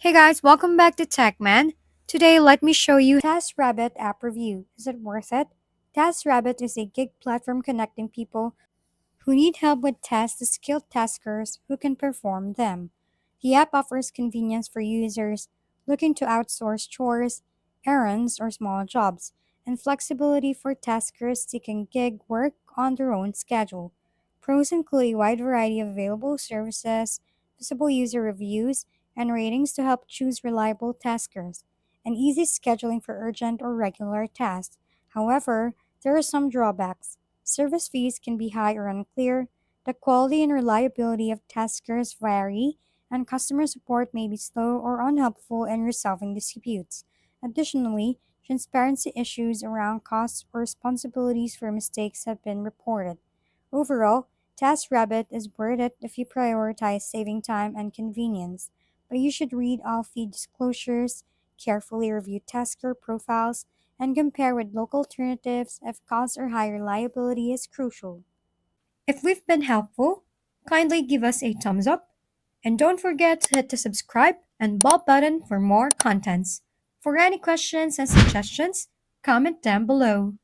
Hey guys, welcome back to TechMan. Today, let me show you Taskrabbit app review. Is it worth it? Taskrabbit is a gig platform connecting people who need help with tasks to skilled taskers who can perform them. The app offers convenience for users looking to outsource chores, errands, or small jobs, and flexibility for taskers seeking gig work on their own schedule. Pros include a wide variety of available services, visible user reviews, and ratings to help choose reliable taskers, and easy scheduling for urgent or regular tasks. However, there are some drawbacks. Service fees can be high or unclear, the quality and reliability of taskers vary, and customer support may be slow or unhelpful in resolving disputes. Additionally, transparency issues around costs or responsibilities for mistakes have been reported. Overall, TaskRabbit is worth it if you prioritize saving time and convenience, but you should read all fee disclosures, carefully review tasker profiles, and compare with local alternatives if costs or high reliability is crucial. If we've been helpful, kindly give us a thumbs up and don't forget to hit the subscribe and bell button for more contents. For any questions and suggestions, comment down below.